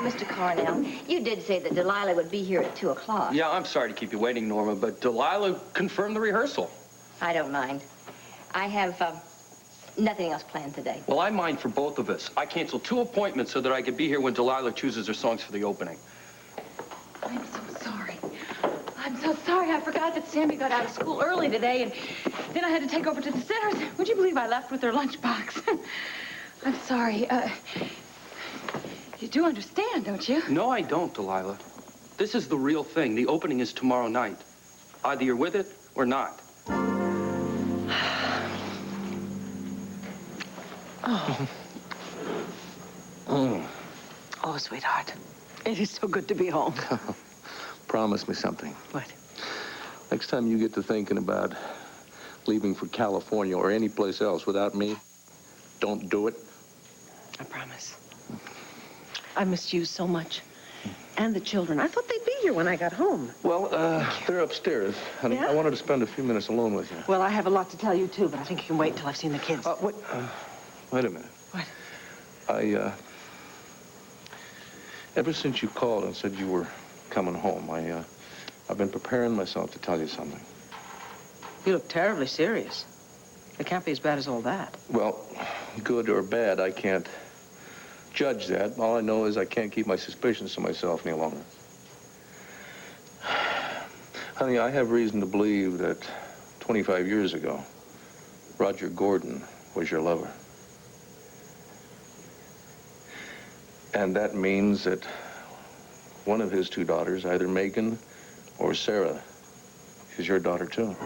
Mr. Cornell, you did say that Delilah would be here at 2 o'clock. Yeah, I'm sorry to keep you waiting, Norma, but Delilah confirmed the rehearsal. I don't mind. I have nothing else planned today. Well, I mind for both of us. I canceled 2 appointments so that I could be here when Delilah chooses her songs for the opening. I'm so sorry. I'm so sorry. I forgot that Sammy got out of school early today, and then I had to take over to the sitters. Would you believe I left with their lunchbox? I'm sorry. You do understand, don't you? No, I don't, Delilah. This is the real thing. The opening is tomorrow night. Either you're with it or not. Oh. Oh, sweetheart. It is so good to be home. Promise me something. What? Next time you get to thinking about leaving for California or any place else without me, don't do it. I promise. I missed you so much. And the children. I thought they'd be here when I got home. Well, they're upstairs. Honey, Yeah? I wanted to spend a few minutes alone with you. Well, I have a lot to tell you, too, but I think you can wait until I've seen the kids. Wait a minute. What? Ever since you called and said you were coming home, I've been preparing myself to tell you something. You look terribly serious. It can't be as bad as all that. Well, good or bad, I can't judge that. All I know is I can't keep my suspicions to myself any longer. Honey, I have reason to believe that 25 years ago, Roger Gordon was your lover. And that means that one of his 2 daughters, either Megan or Sarah, is your daughter, too.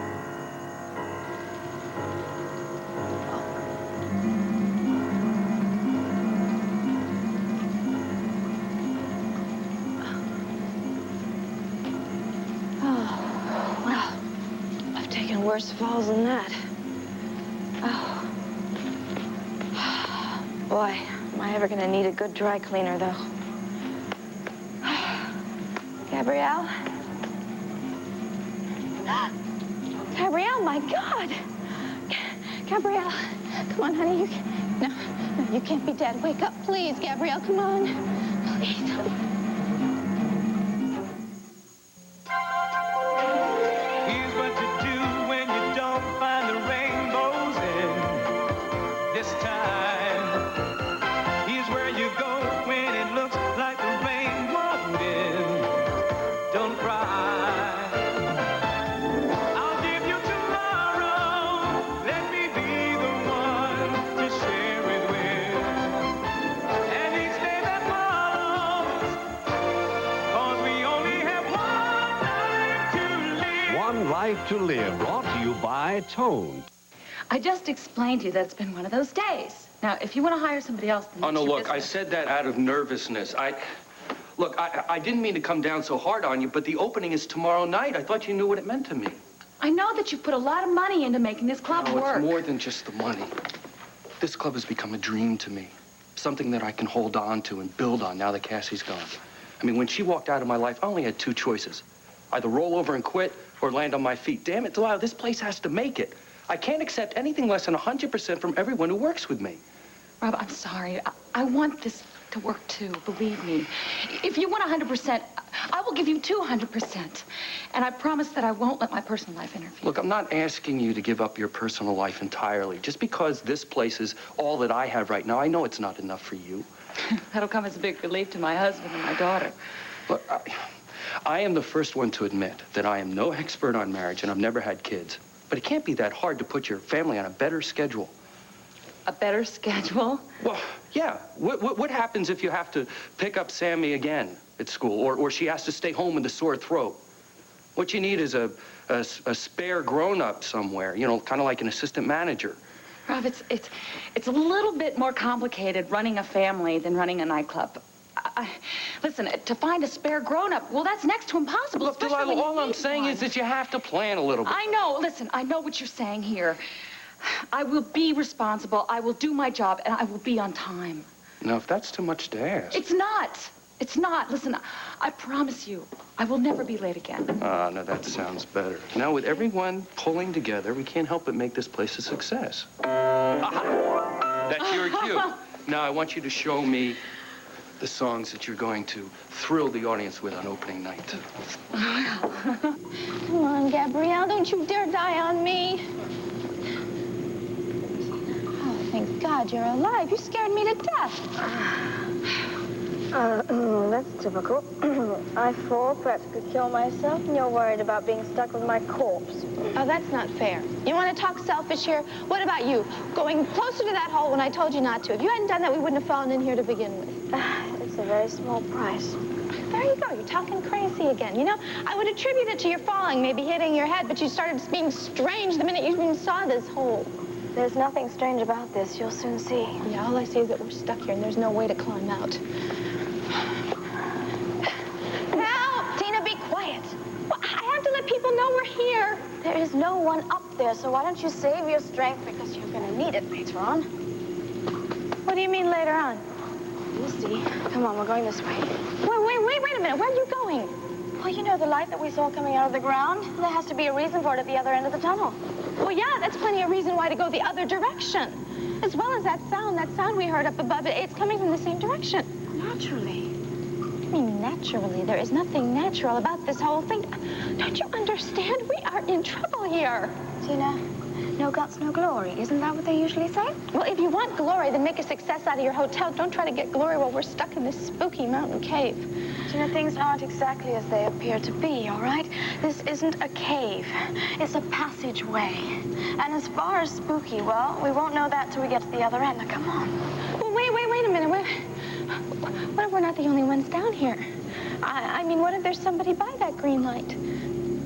Worse falls than that. Oh. Boy, am I ever gonna need a good dry cleaner, though. Gabrielle? Gabrielle, my God! Gabrielle, come on, honey, you can't... No, you can't be dead. Wake up, please, Gabrielle, come on. Please, honey. To Live, brought to you by Tone. I just explained to you that it's been one of those days. Now, if you want to hire somebody else, then Oh, no, look, business. I said that out of nervousness. Look, I didn't mean to come down so hard on you, but the opening is tomorrow night. I thought you knew what it meant to me. I know that you've put a lot of money into making this club work. It's more than just the money. This club has become a dream to me. Something that I can hold on to and build on now that Cassie's gone. I mean, when she walked out of my life, I only had 2 choices. Either roll over and quit or land on my feet. Damn it, Delilah, this place has to make it. I can't accept anything less than 100% from everyone who works with me. Rob, I'm sorry. I want this to work, too, believe me. If you want 100%, I will give you 200%. And I promise that I won't let my personal life interfere. Look, I'm not asking you to give up your personal life entirely. Just because this place is all that I have right now, I know it's not enough for you. That'll come as a big relief to my husband and my daughter. Look, I am the first one to admit that I am no expert on marriage and I've never had kids. But it can't be that hard to put your family on a better schedule. A better schedule? Well, yeah. What happens if you have to pick up Sammy again at school or she has to stay home with a sore throat? What you need is a spare grown-up somewhere, you know, kind of like an assistant manager. Rob, it's a little bit more complicated running a family than running a nightclub. Listen, to find a spare grown-up, well, that's next to impossible. Look, Delilah, all I'm saying is that you have to plan a little bit. I know. Listen, I know what you're saying here. I will be responsible, I will do my job, and I will be on time. Now, if that's too much to ask... It's not. It's not. Listen, I promise you, I will never be late again. Ah, now that sounds better. Now, with everyone pulling together, we can't help but make this place a success. Aha! That's your cue. Now, I want you to show me the songs that you're going to thrill the audience with on opening night. Come on, Gabrielle, don't you dare die on me. Oh, thank God you're alive. You scared me to death. That's typical. I fall, practically kill myself, and you're worried about being stuck with my corpse. Oh, that's not fair. You want to talk selfish here? What about you? Going closer to that hole when I told you not to. If you hadn't done that, we wouldn't have fallen in here to begin with. It's a very small price. There you go. You're talking crazy again. You know, I would attribute it to your falling, maybe hitting your head, but you started being strange the minute you even saw this hole. There's nothing strange about this. You'll soon see. Yeah, all I see is that we're stuck here and there's no way to climb out. Now, Tina, be quiet. Well, I have to let people know we're here. There is no one up there, so why don't you save your strength because you're going to need it later on. What do you mean later on? You'll see. Come on, we're going this way. Wait a minute. Where are you going? Well, you know the light that we saw coming out of the ground? There has to be a reason for it at the other end of the tunnel. Well, yeah, that's plenty of reason why to go the other direction. As well as that sound we heard up above, it's coming from the same direction. Naturally. I mean, naturally. There is nothing natural about this whole thing. Don't you understand? We are in trouble here. Tina, no guts, no glory. Isn't that what they usually say? Well, if you want glory, then make a success out of your hotel. Don't try to get glory while we're stuck in this spooky mountain cave. Tina, things aren't exactly as they appear to be, all right? This isn't a cave. It's a passageway. And as far as spooky, well, we won't know that till we get to the other end. Now, come on. Well, wait a minute. What if we're not the only ones down here? I mean, what if there's somebody by that green light?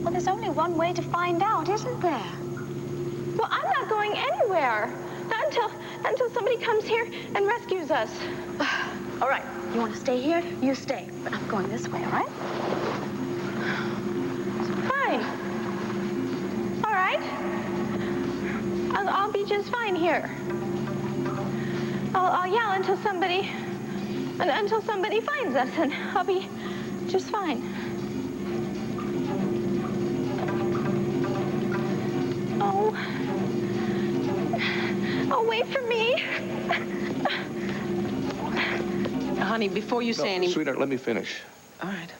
Well, there's only one way to find out, isn't there? Well, I'm not going anywhere. Not until somebody comes here and rescues us. All right. You want to stay here? You stay. But I'm going this way, all right? Fine. All right. I'll be just fine here. I'll yell until somebody finds us, and I'll be just fine. Oh, wait for me. Honey, before you say anything... Sweetheart, let me finish. All right.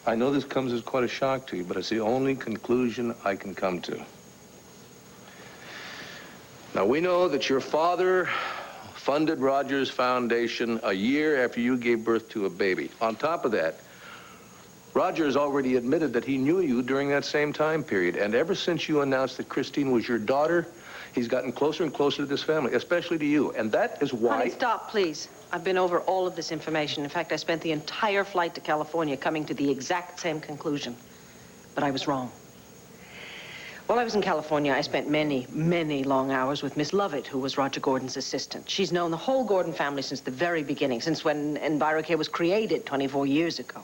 I know this comes as quite a shock to you, but it's the only conclusion I can come to. Now, we know that your father funded Roger's foundation a year after you gave birth to a baby. On top of that, Roger has already admitted that he knew you during that same time period. And ever since you announced that Christine was your daughter, he's gotten closer and closer to this family, especially to you. And that is why... Honey, stop, please. I've been over all of this information. In fact, I spent the entire flight to California coming to the exact same conclusion. But I was wrong. While I was in California, I spent many, many long hours with Miss Lovett, who was Roger Gordon's assistant. She's known the whole Gordon family since the very beginning, since when EnviroCare was created 24 years ago.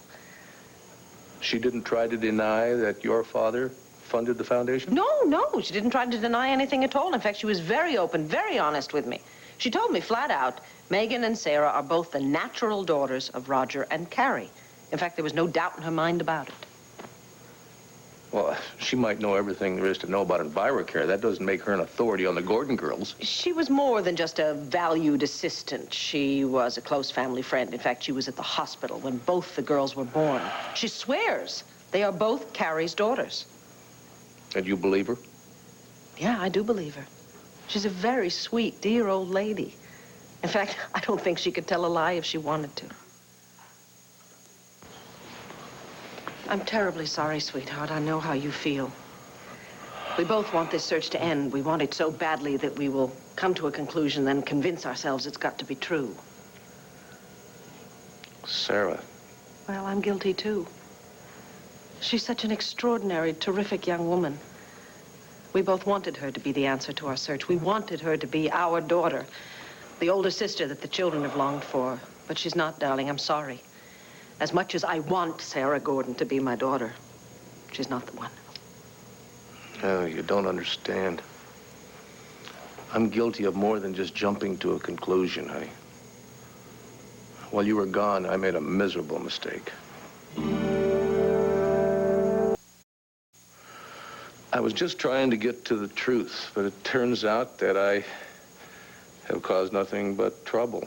She didn't try to deny that your father funded the foundation? No, she didn't try to deny anything at all. In fact, she was very open, very honest with me. She told me flat out, Megan and Sarah are both the natural daughters of Roger and Carrie. In fact, there was no doubt in her mind about it. Well, she might know everything there is to know about EnviroCare. That doesn't make her an authority on the Gordon girls. She was more than just a valued assistant. She was a close family friend. In fact, she was at the hospital when both the girls were born. She swears they are both Carrie's daughters. And you believe her? Yeah, I do believe her. She's a very sweet, dear old lady. In fact, I don't think she could tell a lie if she wanted to. I'm terribly sorry, sweetheart. I know how you feel. We both want this search to end. We want it so badly that we will come to a conclusion, then convince ourselves it's got to be true. Sarah. Well, I'm guilty, too. She's such an extraordinary, terrific young woman. We both wanted her to be the answer to our search. We wanted her to be our daughter, the older sister that the children have longed for. But she's not, darling. I'm sorry. As much as I want Sarah Gordon to be my daughter, she's not the one. No, you don't understand. I'm guilty of more than just jumping to a conclusion, honey. While you were gone, I made a miserable mistake. I was just trying to get to the truth, but it turns out that I have caused nothing but trouble.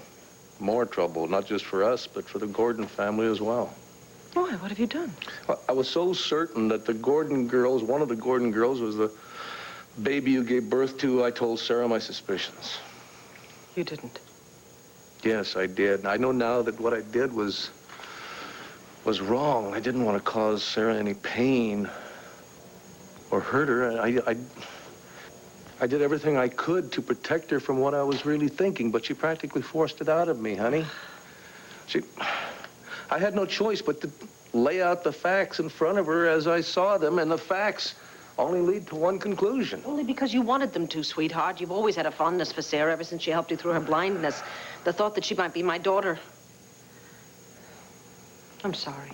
More trouble, not just for us, but for the Gordon family as well. Why? What have you done? Well, I was so certain that the Gordon girls, one of the Gordon girls was the baby you gave birth to, I told Sarah my suspicions. You didn't. Yes, I did. I know now that what I did was wrong. I didn't want to cause Sarah any pain or hurt her. I did everything I could to protect her from what I was really thinking, but she practically forced it out of me, honey. I had no choice but to lay out the facts in front of her as I saw them, and the facts only lead to one conclusion. Only because you wanted them to, sweetheart. You've always had a fondness for Sarah ever since she helped you through her blindness. The thought that she might be my daughter. I'm sorry.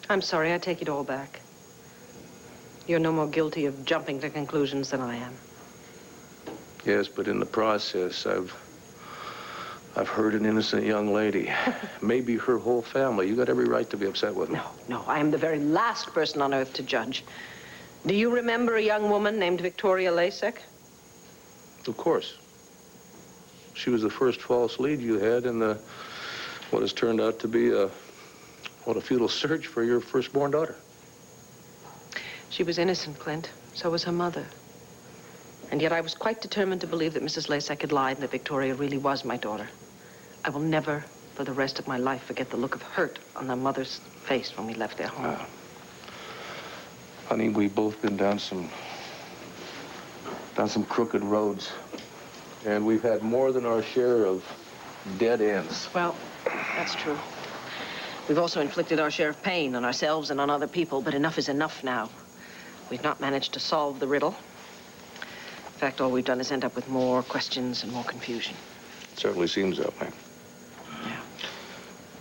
I'm sorry. I take it all back. You're no more guilty of jumping to conclusions than I am. Yes, but in the process, I've hurt an innocent young lady. Maybe her whole family. You got every right to be upset with me. No. I am the very last person on earth to judge. Do you remember a young woman named Victoria Lasek? Of course. She was the first false lead you had in what has turned out to be a futile search for your firstborn daughter. She was innocent, Clint. So was her mother. And yet I was quite determined to believe that Mrs. Lasek had lied and that Victoria really was my daughter. I will never, for the rest of my life, forget the look of hurt on their mother's face when we left their home. Honey, we've both been down some crooked roads. And we've had more than our share of dead ends. Well, that's true. We've also inflicted our share of pain on ourselves and on other people, but enough is enough now. We've not managed to solve the riddle. In fact, all we've done is end up with more questions and more confusion. It certainly seems that way. Yeah.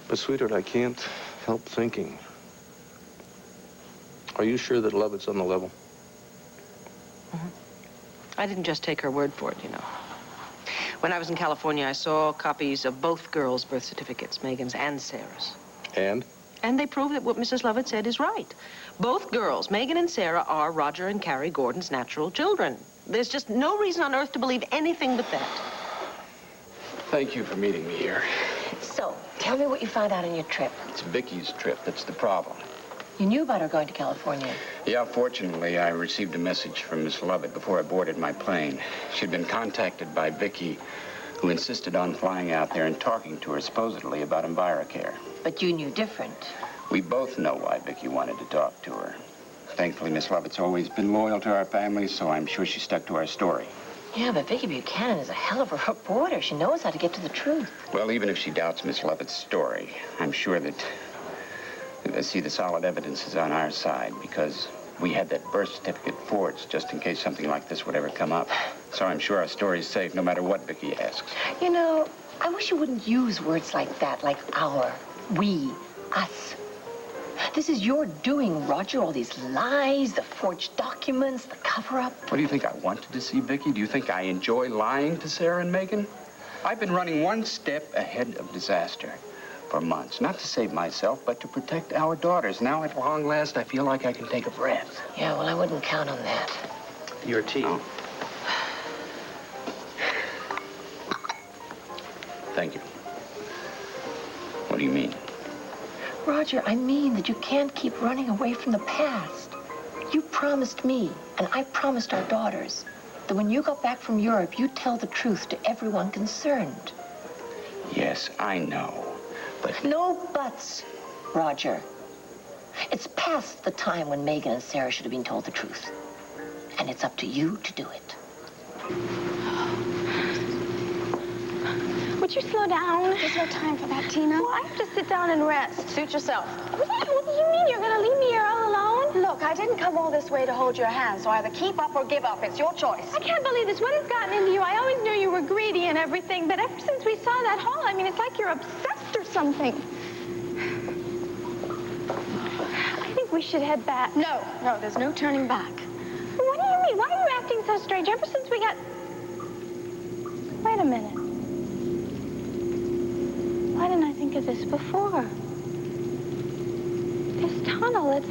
But, sweetheart, I can't help thinking. Are you sure that Lovett's on the level? Mm-hmm. I didn't just take her word for it, you know. When I was in California, I saw copies of both girls' birth certificates, Megan's and Sarah's. And? And they prove that what Mrs. Lovett said is right. Both girls, Megan and Sarah, are Roger and Carrie Gordon's natural children. There's just no reason on earth to believe anything but that. Thank you for meeting me here. So, tell me what you found out on your trip. It's Viki's trip that's the problem. You knew about her going to California. Yeah, fortunately, I received a message from Miss Lovett before I boarded my plane. She'd been contacted by Viki, who insisted on flying out there and talking to her supposedly about EnviroCare. But you knew different. We both know why Viki wanted to talk to her. Thankfully, Miss Lovett's always been loyal to our family, so I'm sure she stuck to our story. Yeah, but Viki Buchanan is a hell of a reporter. She knows how to get to the truth. Well, even if she doubts Miss Lovett's story, I'm sure that, see, the solid evidence is on our side because we had that birth certificate forged just in case something like this would ever come up. So I'm sure our story's safe no matter what Viki asks. You know, I wish you wouldn't use words like that, like our, we, us. This is your doing, Roger. All these lies, the forged documents, the cover-up. What do you think I want to deceive Viki? Do you think I enjoy lying to Sarah and Megan? I've been running one step ahead of disaster for months. Not to save myself, but to protect our daughters. Now, at long last, I feel like I can take a breath. Yeah, well, I wouldn't count on that. Your tea. Oh. Thank you. What do you mean? Roger, I mean that you can't keep running away from the past. You promised me, and I promised our daughters, that when you got back from Europe, you'd tell the truth to everyone concerned. Yes, I know, but... No buts, Roger. It's past the time when Megan and Sarah should have been told the truth. And it's up to you to do it. Would you slow down? There's no time for that, Tina. Well, I have to sit down and rest. Suit yourself. What do you mean? You're gonna leave me here all alone? Look, I didn't come all this way to hold your hand, so either keep up or give up. It's your choice. I can't believe this. What has gotten into you? I always knew you were greedy and everything, but ever since we saw that haul, I mean, it's like you're obsessed or something. I think we should head back. No, there's no turning back. What do you mean? Why are you acting so strange? Ever since we got... Wait a minute. Why didn't I think of this before? This tunnel, it's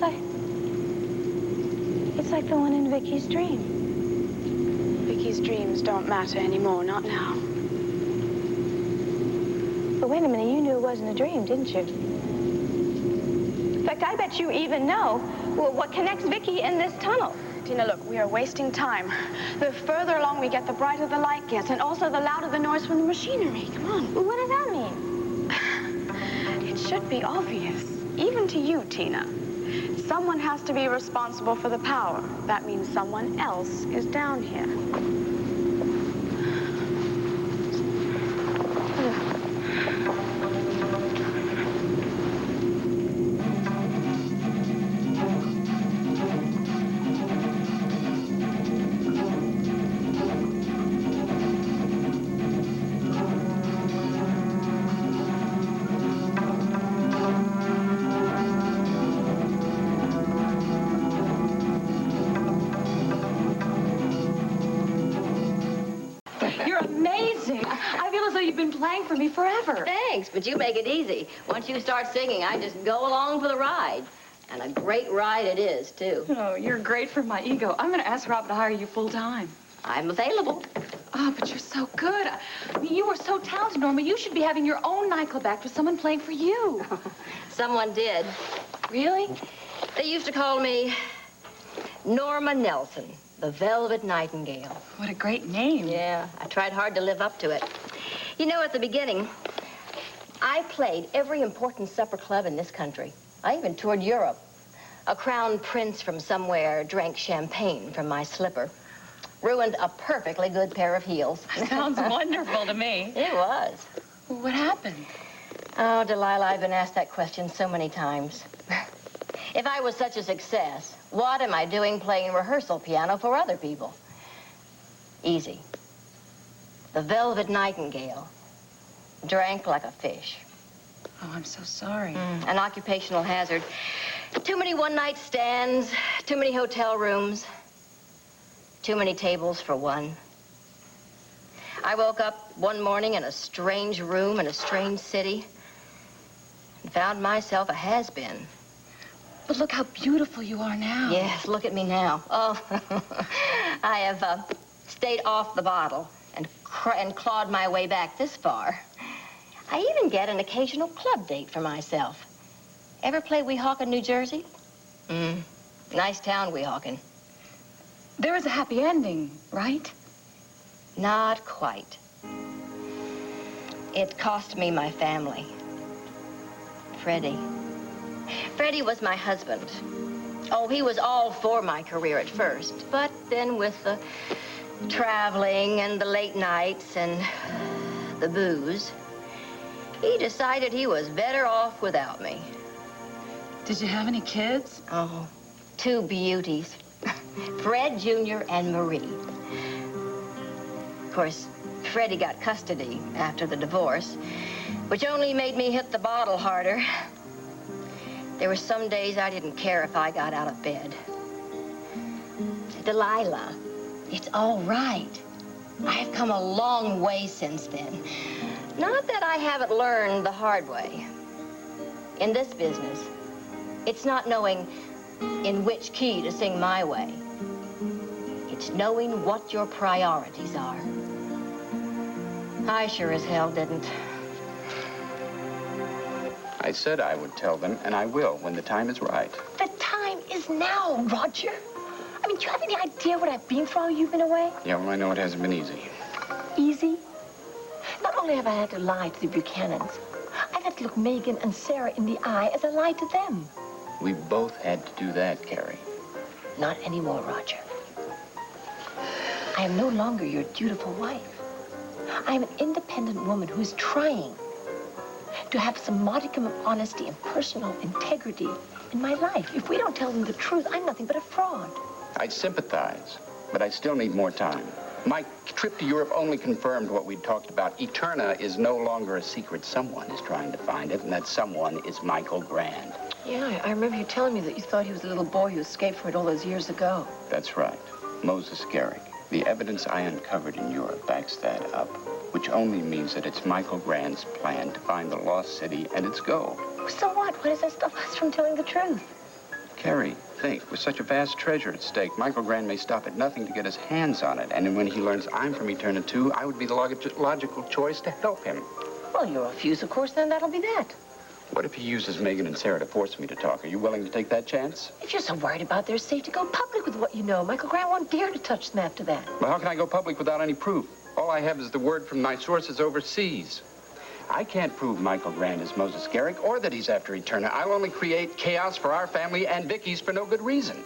like the one in Viki's dream. Viki's dreams don't matter anymore, not now. But wait a minute, you knew it wasn't a dream, didn't you? In fact, I bet you even know what connects Viki and this tunnel. Tina, look, we are wasting time. The further along we get, the brighter the light gets, and also the louder the noise from the machinery. Come on. Well, what does that mean? It should be obvious, even to you, Tina. Someone has to be responsible for the power. That means someone else is down here. Playing for me forever. Thanks, but you make it easy. Once you start singing, I just go along for the ride. And a great ride it is, too. Oh, you're great for my ego. I'm going to ask Rob to hire you full-time. I'm available. Oh, but you're so good. I mean, you are so talented, Norma. You should be having your own nightclub act with someone playing for you. Someone did. Really? They used to call me Norma Nelson, the Velvet Nightingale. What a great name. Yeah, I tried hard to live up to it. You know, at the beginning, I played every important supper club in this country. I even toured Europe. A crown prince from somewhere drank champagne from my slipper. Ruined a perfectly good pair of heels. Sounds wonderful to me. It was. Well, what happened? Oh, Delilah, I've been asked that question so many times. If I was such a success, what am I doing playing rehearsal piano for other people? Easy. The Velvet Nightingale drank like a fish. Oh, I'm so sorry. An occupational hazard. Too many one-night stands, too many hotel rooms, too many tables for one. I woke up one morning in a strange room in a strange city and found myself a has-been. But look how beautiful you are now. Yes, look at me now. Oh, I have stayed off the bottle and clawed my way back this far. I even get an occasional club date for myself. Ever play Weehawken, New Jersey? Nice town, Weehawken. There is a happy ending, right? Not quite. It cost me my family. Freddie. Freddie was my husband. Oh, he was all for my career at first, but then with the traveling and the late nights and the booze, he decided he was better off without me. Did you have any kids? Oh, 2 beauties. Fred Jr. and Marie. Of course, Freddie got custody after the divorce, which only made me hit the bottle harder. There were some days I didn't care if I got out of bed. Delilah, it's all right. I have come a long way since then. Not that I haven't learned the hard way. In this business, it's not knowing in which key to sing my way. It's knowing what your priorities are. I sure as hell didn't. I said I would tell them, and I will when the time is right. The time is now, Roger. I mean, do you have any idea what I've been through while you've been away? Yeah, well, I know it hasn't been easy. Easy? Not only have I had to lie to the Buchanans, I've had to look Megan and Sarah in the eye as I lied to them. We both had to do that, Carrie. Not anymore, Roger. I am no longer your dutiful wife. I am an independent woman who is trying to have some modicum of honesty and personal integrity in my life. If we don't tell them the truth, I'm nothing but a fraud. I sympathize, but I still need more time. My trip to Europe only confirmed what we'd talked about. Eterna is no longer a secret. Someone is trying to find it, and that someone is Michael Grande. Yeah, I remember you telling me that you thought he was the little boy who escaped from it all those years ago. That's right. Moses Garrick. The evidence I uncovered in Europe backs that up, which only means that it's Michael Grande's plan to find the lost city and its gold. So what? What does that stop us from telling the truth? Carrie, think, with such a vast treasure at stake, Michael Grande may stop at nothing to get his hands on it. And then when he learns I'm from Eterna too, I would be the logical choice to help him. Well, you refuse, of course, then that'll be that. What if he uses Megan and Sarah to force me to talk? Are you willing to take that chance? If you're so worried about their safety, go public with what you know. Michael Grande won't dare to touch them after that. Well, how can I go public without any proof? All I have is the word from my sources overseas. I can't prove Michael Grande is Moses Garrick or that he's after Eterna. I'll only create chaos for our family and Viki's for no good reason.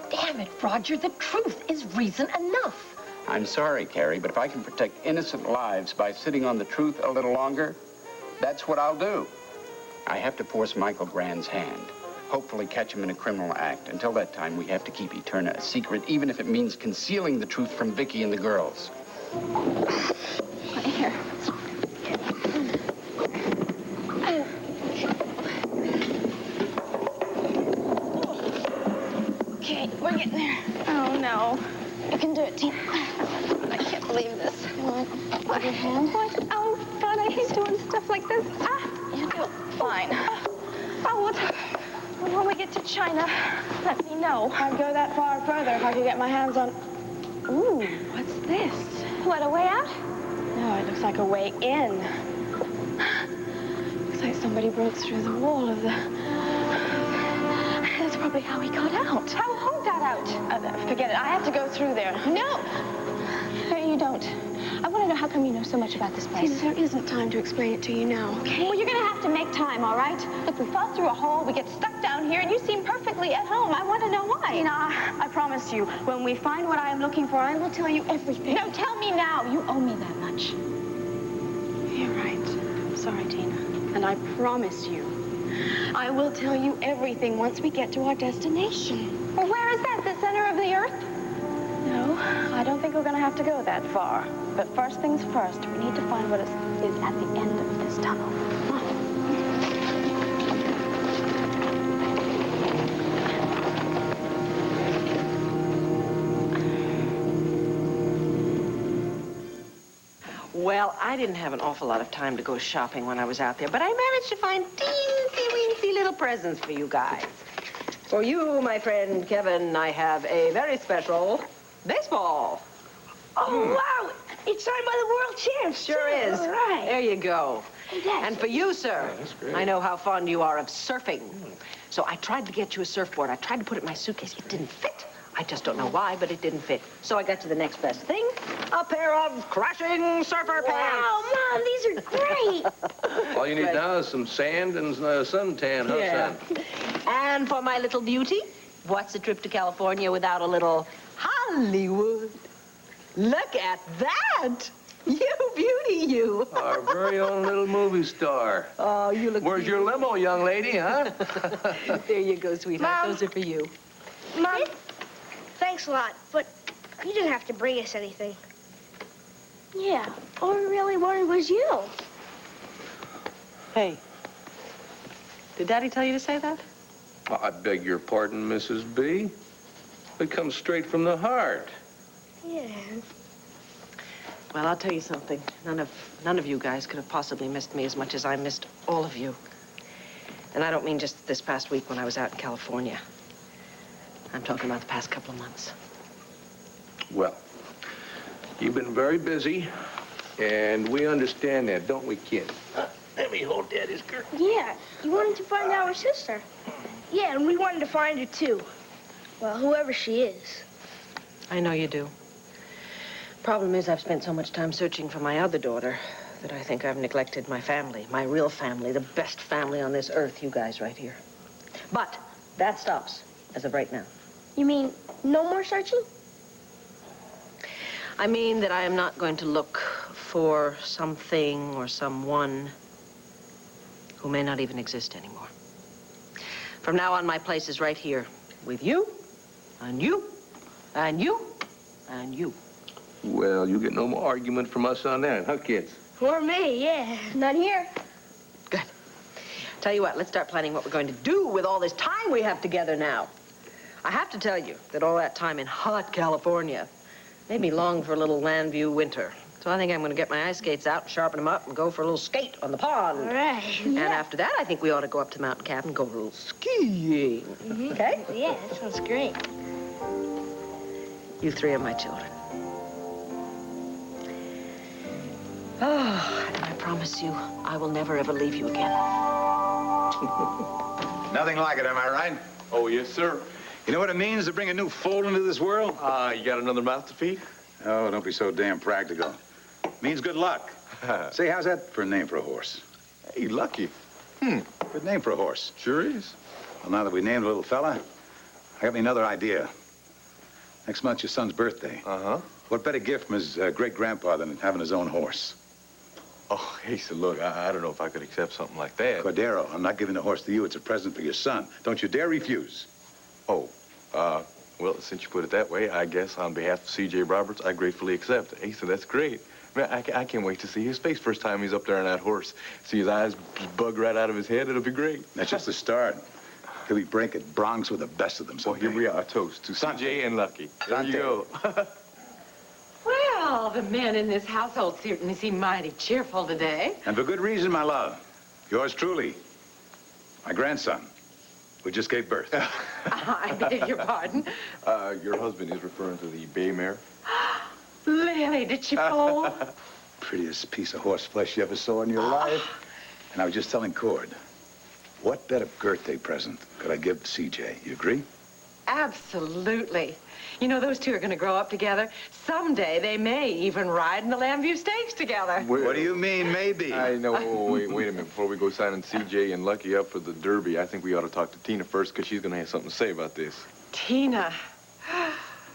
Damn it, Roger, the truth is reason enough. I'm sorry, Carrie, but if I can protect innocent lives by sitting on the truth a little longer, that's what I'll do. I have to force Michael Grande's hand. Hopefully catch him in a criminal act. Until that time, we have to keep Eterna a secret, even if it means concealing the truth from Viki and the girls. Here. Okay, we're getting there. Oh, no. You can do it, Tina. I can't believe this. Come on. Put your hand. What? Oh, God, I hate doing stuff like this. You do fine. When we get to China, let me know. I'd go that far further if I could get my hands on... Ooh, what's this? What, a way out? No, it looks like a way in. Looks like somebody broke through the wall of the... That's probably how he got out. Who got out? Forget it. I have to go through there. No! No, you don't. I want to know how come you know so much about this place. Tina, there isn't time to explain it to you now, okay? Well, you're going to have to make time, all right? Look, we fall through a hole, we get stuck down here, and you seem perfectly at home. I want to know why. Tina, I promise you, when we find what I am looking for, I will tell you everything. No, tell me now. You owe me that much. You're right. I'm sorry, Tina. And I promise you, I will tell you everything once we get to our destination. Well, where is that? The center of the earth? No, I don't think we're going to have to go that far. But first things first, we need to find what is at the end of this tunnel. Come on. Well, I didn't have an awful lot of time to go shopping when I was out there, but I managed to find teensy-weensy little presents for you guys. For you, my friend Kevin, I have a very special baseball. Oh, wow. It's signed by the world champs. Sure is. All right. There you go. Hey, Dad. And for you, sir, that's great. I know how fond you are of surfing. So I tried to get you a surfboard. I tried to put it in my suitcase. It didn't fit. I just don't know why, but it didn't fit. So I got to the next best thing, a pair of crashing surfer pants. Wow, Mom, these are great. All you need now is some sand and suntan, huh, Yeah. son? And for my little beauty, what's a trip to California without a little Hollywood? Look at that! You beauty, you. Our very own little movie star. Oh, you look Where's your limo, young lady, huh? There you go, sweetheart. Mom. Those are for you. Mom, thanks a lot, but you didn't have to bring us anything. Yeah, all we really wanted was you. Hey, did Daddy tell you to say that? I beg your pardon, Mrs. B. It comes straight from the heart. Yeah. Well, I'll tell you something. None of you guys could have possibly missed me as much as I missed all of you. And I don't mean just this past week when I was out in California. I'm talking about the past couple of months. Well, you've been very busy, and we understand that, don't we, kid? Let me hold Daddy's skirt. Yeah, you wanted to find our sister. Yeah, and we wanted to find her, too. Well, whoever she is. I know you do. Problem is, I've spent so much time searching for my other daughter that I think I've neglected my family, my real family, the best family on this earth, you guys right here. But that stops as of right now. You mean no more searching? I mean that I am not going to look for something or someone who may not even exist anymore. From now on, my place is right here with you, and you, and you, and you. Well, you get no more argument from us on that, huh, kids? Or me, yeah. Not here. Good. Tell you what, let's start planning what we're going to do with all this time we have together now. I have to tell you that all that time in hot California made me long for a little land view winter. So I think I'm going to get my ice skates out, sharpen them up, and go for a little skate on the pond. All right. And after that, I think we ought to go up to the mountain cabin and go a little skiing. Okay? Yeah, that sounds great. You three are my children. Oh, and I promise you, I will never, ever leave you again. Nothing like it, am I right? Oh, yes, sir. You know what it means to bring a new foal into this world? You got another mouth to feed? Oh, don't be so damn practical. Means good luck. Say, how's that for a name for a horse? Hey, Lucky. Good name for a horse. Sure is. Well, now that we named the little fella, I got me another idea. Next month's your son's birthday. Uh-huh. What better gift from his great-grandpa than having his own horse? Oh, hey, so look, I don't know if I could accept something like that. Cordero, I'm not giving the horse to you. It's a present for your son. Don't you dare refuse. Oh, well, since you put it that way, I guess on behalf of C.J. Roberts, I gratefully accept. Hey, so that's great. Man, I can't wait to see his face first time he's up there on that horse. See his eyes bug right out of his head. It'll be great. That's just the start. He'll be breaking broncs with the best of them someday. Well, here we are, a toast to C.J. and Lucky. There you go. Well, the men in this household certainly seem mighty cheerful today. And for good reason, my love. Yours truly, my grandson, who just gave birth. I beg your pardon? Your husband is referring to the bay mare. Lily, did she foal? Prettiest piece of horse flesh you ever saw in your life. And I was just telling Cord, what better birthday present could I give CJ? You agree? Absolutely. You know, those two are going to grow up together. Someday they may even ride in the Lambview Stakes together. What do you mean, maybe? I know. Wait a minute. Before we go signing CJ and Lucky up for the Derby, I think we ought to talk to Tina first, because she's going to have something to say about this. Tina.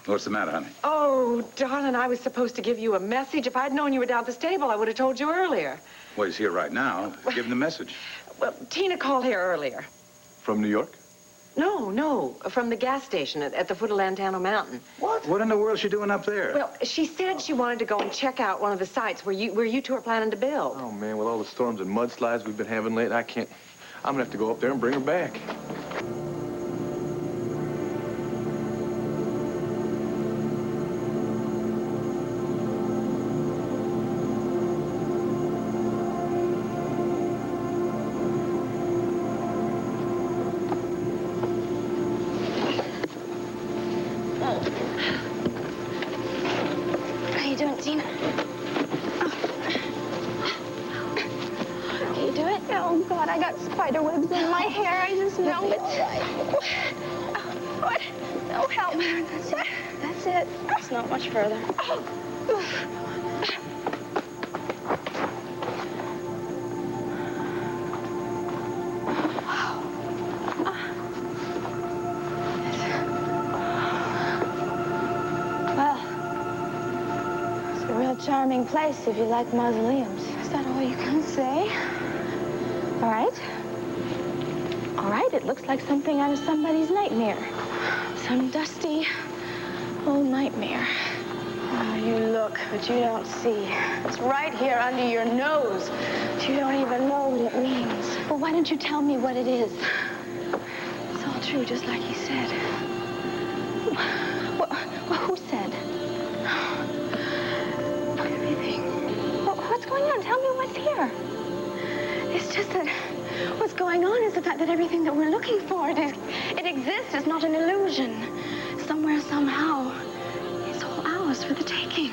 What's the matter, honey? Oh, darling, I was supposed to give you a message. If I'd known you were down at the stable, I would have told you earlier. Well, he's here right now. Give him the message. Well, Tina called here earlier. From New York? No, from the gas station at the foot of Lantano Mountain. What? What in the world is she doing up there? Well, she said she wanted to go and check out one of the sites where you two are planning to build. Oh, man, with all the storms and mudslides we've been having lately, I can't... I'm going to have to go up there and bring her back. Spiderwebs in my hair, I just know it. What? No, help me. That's it. It's not much further. Well, it's a real charming place if you like mausoleums. Is that all you can say? All right. All right, it looks like something out of somebody's nightmare. Some dusty old nightmare. Oh, you look, but you don't see. It's right here under your nose. But you don't even know what it means. Well, why don't you tell me what it is? It's all true, just like he said. Well, who said? Everything. What's going on? Tell me what's here. It's just that what's going on is the fact that everything that we're looking for, it exists. It's not an illusion. Somewhere, somehow, it's all ours for the taking.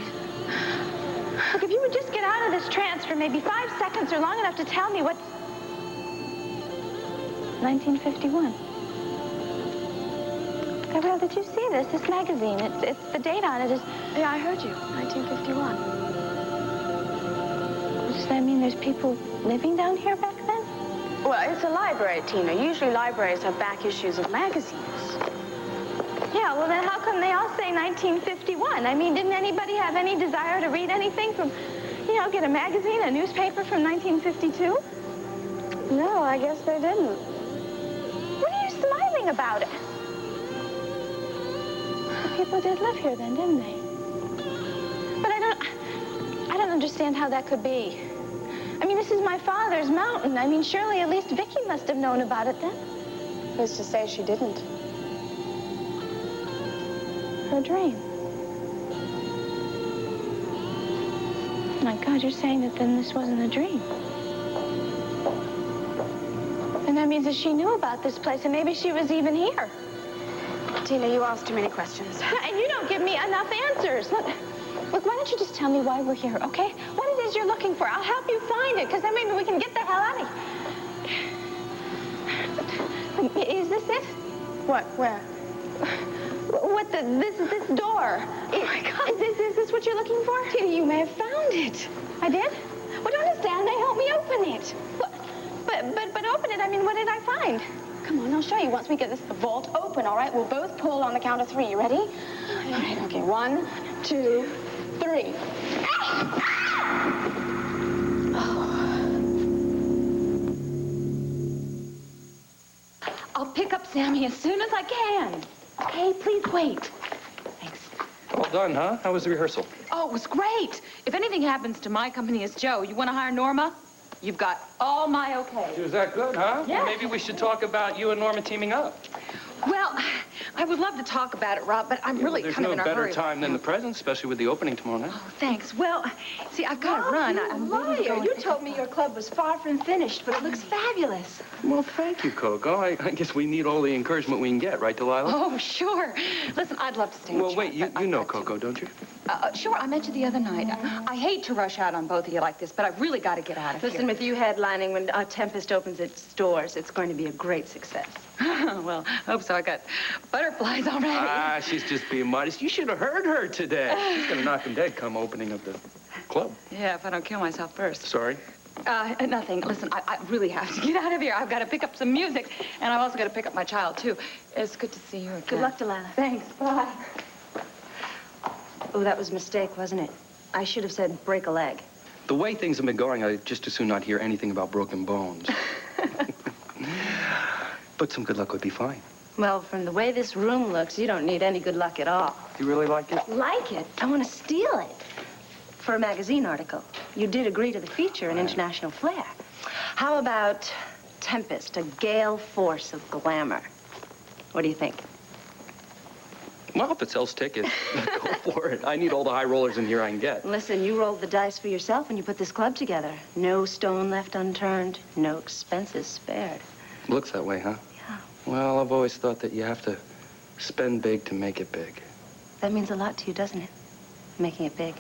Look, if you would just get out of this trance for maybe 5 seconds or long enough to tell me what... 1951. Gabrielle, did you see this? This magazine, it's the date on it is... Yeah, I heard you. 1951. Does that mean there's people living down here back then? Well, it's a library, Tina. Usually libraries have back issues of magazines. Yeah, well, then how come they all say 1951? I mean, didn't anybody have any desire to read anything from, get a magazine, a newspaper from 1952? No, I guess they didn't. What are you smiling about it? People did live here then, didn't they? But I don't understand how that could be. I mean, this is my father's mountain. I mean, surely at least Viki must have known about it then. Who's to say she didn't? Her dream. My God, you're saying that then this wasn't a dream. And that means that she knew about this place, and maybe she was even here. Tina, you ask too many questions. And you don't give me enough answers. Look, why don't you just tell me why we're here, okay? What it is you're looking looking for. I'll help you find it, because then maybe we can get the hell out of here. Is this it? What? Where? What, this door? Oh, my God. Is this what you're looking for? Tina, you may have found it. I did? Well, don't understand. They helped me open it. But open it, I mean, what did I find? Come on, I'll show you once we get this vault open, all right? We'll both pull on the count of 3. You ready? All right, okay. 1, 2, 3. I'll pick up Sammy as soon as I can. Okay, please wait. Thanks. All done, huh? How was the rehearsal? Oh, it was great. If anything happens to my company as Joe, you want to hire Norma? You've got all my okay. Was that good, huh? Yeah. Maybe we should talk about you and Norma teaming up. Well, I would love to talk about it, Rob, but I'm really kind of in a hurry. There's no better time than the present, especially with the opening tomorrow night. Oh, thanks. Well, see, I've got to run. I'm waiting to go. You told me your club was far from finished, but it looks fabulous. Well, thank you, Coco. I guess we need all the encouragement we can get, right, Delilah? Oh, sure. Listen, I'd love to stay. Well, wait, you know Coco, don't you? Sure, I met you the other night. I hate to rush out on both of you like this, but I've really got to get out of here. Listen, with you headlining when Tempest opens its doors, it's going to be a great success. Well, I hope so. I got butterflies already. Ah, she's just being modest. You should have heard her today. She's going to knock him dead come opening of the club. Yeah, if I don't kill myself first. Sorry? Nothing. Listen, I really have to get out of here. I've got to pick up some music, and I've also got to pick up my child, too. It's good to see you again. Good luck, Delilah. Thanks. Bye. Oh, that was a mistake, wasn't it? I should have said break a leg. The way things have been going, I'd just as soon not hear anything about broken bones. But some good luck would be fine. Well, from the way this room looks, you don't need any good luck at all. You really like it? Like it? I want to steal it. For a magazine article. You did agree to the feature in International Flair. How about Tempest, a gale force of glamour? What do you think? Well, if it sells tickets, go for it. I need all the high rollers in here I can get. Listen, you rolled the dice for yourself when you put this club together. No stone left unturned, no expenses spared. Looks that way, huh? Yeah. Well, I've always thought that you have to spend big to make it big. That means a lot to you, doesn't it? Making it big.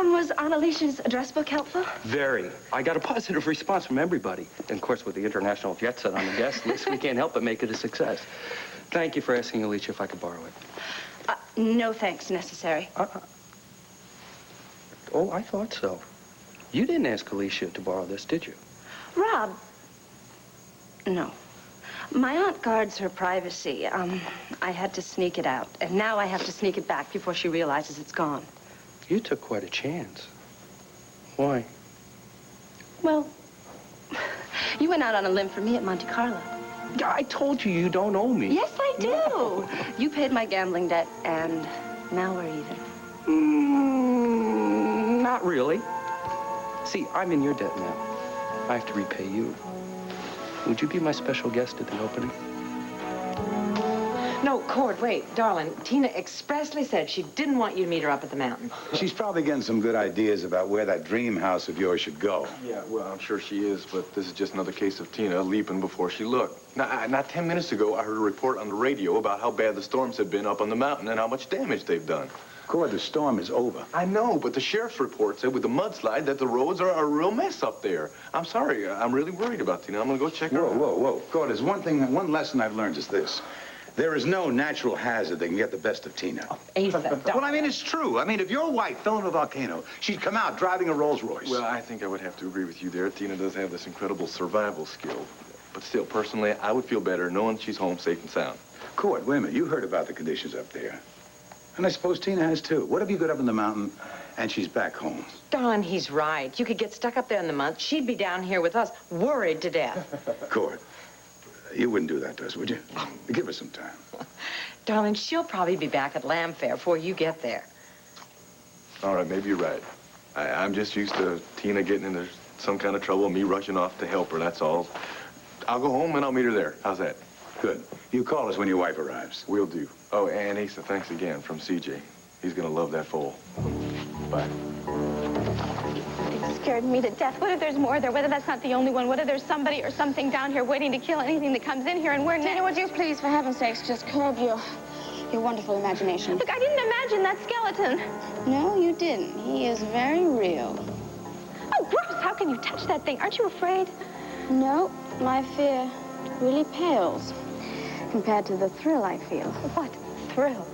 Was Aunt Alicia's address book helpful? Very. I got a positive response from everybody. And of course, with the international jet set on the guest list, we can't help but make it a success. Thank you for asking Alicia if I could borrow it. No thanks necessary. Oh, I thought so. You didn't ask Alicia to borrow this, did you? Rob. No. My aunt guards her privacy. I had to sneak it out. And now I have to sneak it back before she realizes it's gone. You took quite a chance. Why? Well, you went out on a limb for me at Monte Carlo. I told you don't owe me. Yes, I do. No. You paid my gambling debt, and now we're even. Not really. See, I'm in your debt now. I have to repay you. Would you be my special guest at the opening? No, Cord, wait. Darling, Tina expressly said she didn't want you to meet her up at the mountain. She's probably getting some good ideas about where that dream house of yours should go. Yeah, well, I'm sure she is, but this is just another case of Tina leaping before she looked. Now, not 10 minutes ago, I heard a report on the radio about how bad the storms have been up on the mountain and how much damage they've done. Cord, the storm is over. I know, but the sheriff's report said with the mudslide that the roads are a real mess up there. I'm sorry. I'm really worried about Tina. I'm going to go check her out. Whoa. Cord, there's one lesson I've learned is this. There is no natural hazard that can get the best of Tina. Well, I mean, it's true. I mean, if your wife fell in a volcano, she'd come out driving a Rolls Royce. Well, I think I would have to agree with you there. Tina does have this incredible survival skill. But still, personally, I would feel better knowing she's home safe and sound. Cord, wait a minute. You heard about the conditions up there. And I suppose Tina has, too. What if you got up in the mountain and she's back home? Darling, he's right. You could get stuck up there in the mud. She'd be down here with us, worried to death. Cord, you wouldn't do that to us, would you? Give her some time. Darling, she'll probably be back at Lamb Fair before you get there. All right, maybe you're right. I'm just used to Tina getting into some kind of trouble and me rushing off to help her, that's all. I'll go home and I'll meet her there. How's that? Good. You call us when your wife arrives. Will do. Oh, and Asa, thanks again from CJ. He's gonna love that foal. Bye. It scared me to death. What if there's more there? What if that's not the only one? What if there's somebody or something down here waiting to kill anything that comes in here and we're Tina, would you please, for heaven's sakes, just curb your wonderful imagination? Look, I didn't imagine that skeleton. skeleton. No, you didn't. He is very real. Oh, gross! How can you touch that thing? Aren't you afraid? No, my fear really pales compared to the thrill I feel. What thrill?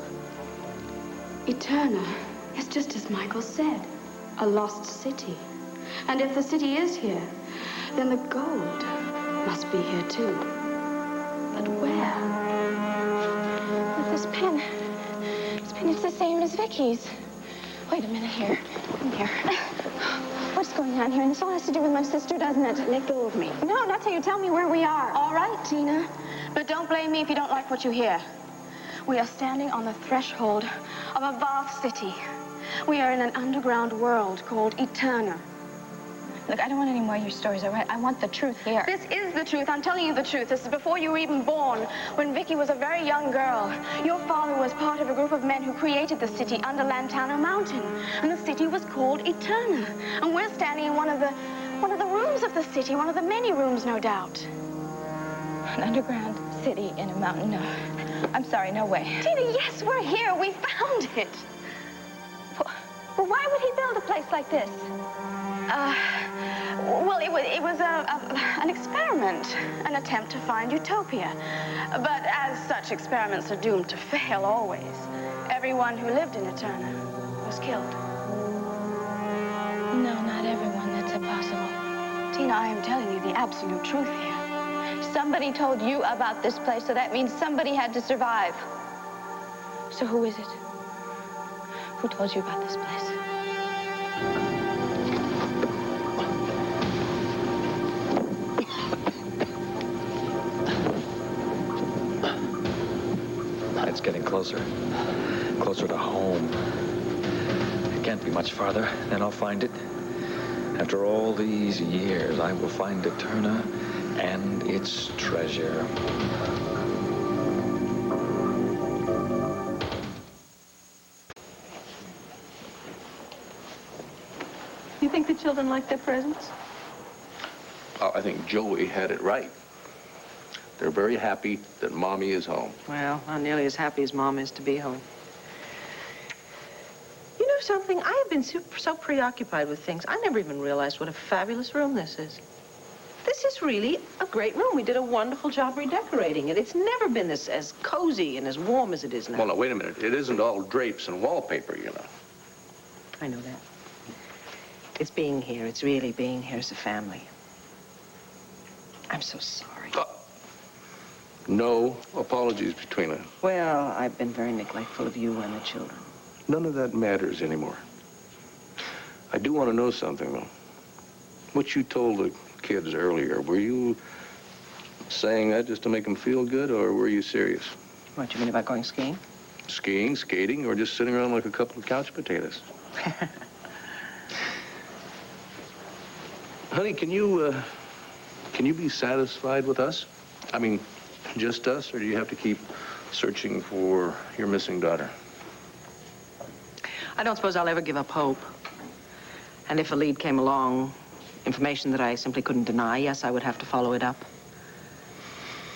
Eterna is just as Michael said, a lost city. And if the city is here, then the gold must be here too. But where? With this pen. This pen, it's the same as Viki's. Wait a minute here. Come here. What's going on here? And this all has to do with my sister, doesn't it? Let go of me. No, not till you tell me where we are. All right, Tina. But don't blame me if you don't like what you hear. We are standing on the threshold of a vast city. We are in an underground world called Eterna. Look, I don't want any more of your stories, all right? I want the truth here. This is the truth. I'm telling you the truth. This is before you were even born. When Viki was a very young girl, your father was part of a group of men who created the city under Lantana Mountain. And the city was called Eterna. And we're standing in one of the rooms of the city, one of the many rooms, no doubt. An underground city in a mountain? No. I'm sorry, no way. Tina, yes, we're here. We found it. Well, why would he build a place like this? Well, it was an experiment, an attempt to find utopia. But as such experiments are doomed to fail always, everyone who lived in Eterna was killed. No, not everyone. That's impossible. Tina, I am telling you the absolute truth here. Somebody told you about this place, so that means somebody had to survive. So who is it? Who told you about this place? It's getting closer. Closer to home. It can't be much farther, then I'll find it. After all these years, I will find Eterna and its treasure. You think the children like their presents? I think Joey had it right. They're very happy that Mommy is home. Well, not nearly as happy as Mom is to be home. You know something? I have been so preoccupied with things, I never even realized what a fabulous room this is. This is really a great room. We did a wonderful job redecorating it. It's never been as cozy and as warm as it is now. Well, now, wait a minute. It isn't all drapes and wallpaper, you know. I know that. It's being here. It's really being here as a family. I'm so sorry. No apologies between us. Well, I've been very neglectful of you and the children. None of that matters anymore. I do want to know something, though. What you told the kids earlier, were you saying that just to make them feel good, or were you serious? What, you mean about going skiing? Skiing, skating, or just sitting around like a couple of couch potatoes? Honey, can you be satisfied with us? I mean, just us, or do you have to keep searching for your missing daughter? I don't suppose I'll ever give up hope. And if a lead came along, information that I simply couldn't deny, yes, I would have to follow it up.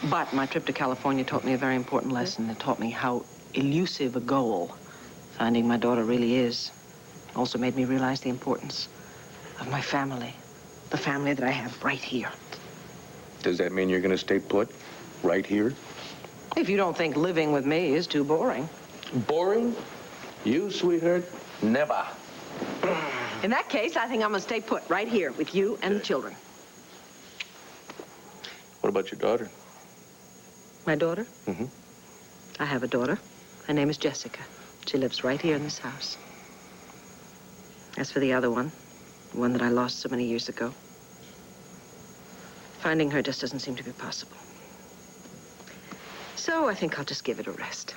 But my trip to California taught me a very important lesson. It taught me how elusive a goal finding my daughter really is. Also made me realize the importance of my family, the family that I have right here. Does that mean you're going to stay put right here? If you don't think living with me is too boring. Boring? You, sweetheart? Never. In that case, I think I'm going to stay put right here with you and the children. What about your daughter? My daughter? Mm-hmm. I have a daughter. Her name is Jessica. She lives right here in this house. As for the other one, the one that I lost so many years ago, finding her just doesn't seem to be possible. So I think I'll just give it a rest.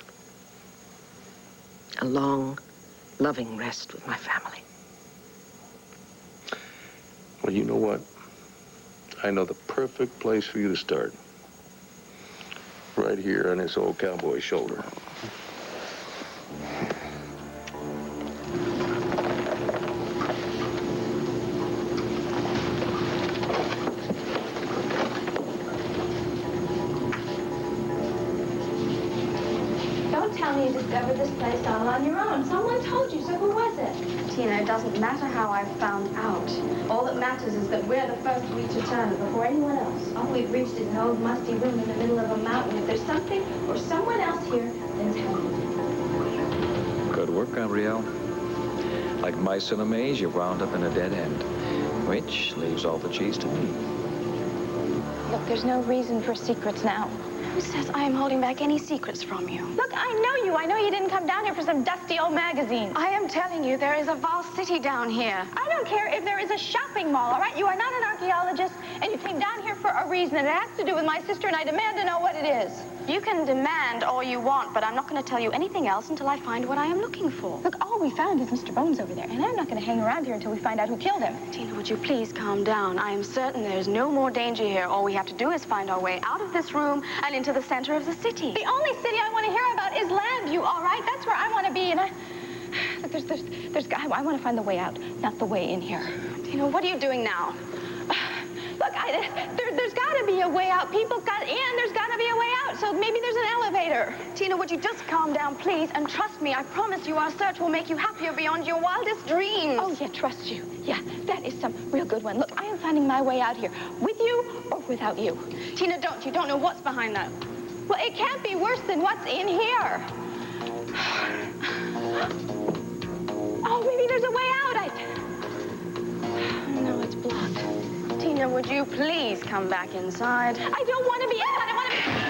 A long, loving rest with my family. Well, you know what? I know the perfect place for you to start. Right here on this old cowboy's shoulder. Don't tell me you discovered this place all on your own. Someone told you so who was it? Tina, it doesn't matter how I found out. All that matters is that we're the first to reach Eterna before anyone else. All we've reached is an old musty room in the middle of a mountain. If there's something or someone else here, then tell me. Good work, Gabrielle. Like mice in a maze, you've wound up in a dead end, which leaves all the cheese to me. Look, there's no reason for secrets now. Who says I am holding back any secrets from you? Look, I know you. I know you didn't come down here for some dusty old magazine. I am telling you, there is a vast city down here. I don't care if there is a shopping mall, all right? You are not an archaeologist, and you came down here for a reason, and it has to do with my sister, and I demand to know what it is. You can demand all you want, but I'm not going to tell you anything else until I find what I am looking for. Look, all we found is Mr. Bones over there, and I'm not going to hang around here until we find out who killed him. Tina, would you please calm down? I am certain there's no more danger here. All we have to do is find our way out of this room and into the center of the city. The only city I want to hear about is Landview, all right? That's where I want to be, and look, I want to find the way out, not the way in here. Tina, what are you doing now? Look, there's got to be a way out. People got in. There's got to be a way out. So maybe there's an elevator. Tina, would you just calm down, please? And trust me, I promise you our search will make you happier beyond your wildest dreams. Oh, yeah, trust you. Yeah, that is some real good one. Look, I am finding my way out here, with you or without you. Tina, you don't know what's behind that. Well, it can't be worse than what's in here. Oh, maybe there's a way out. No, it's blocked. Tina, would you please come back inside? I don't want to be inside. I want to be...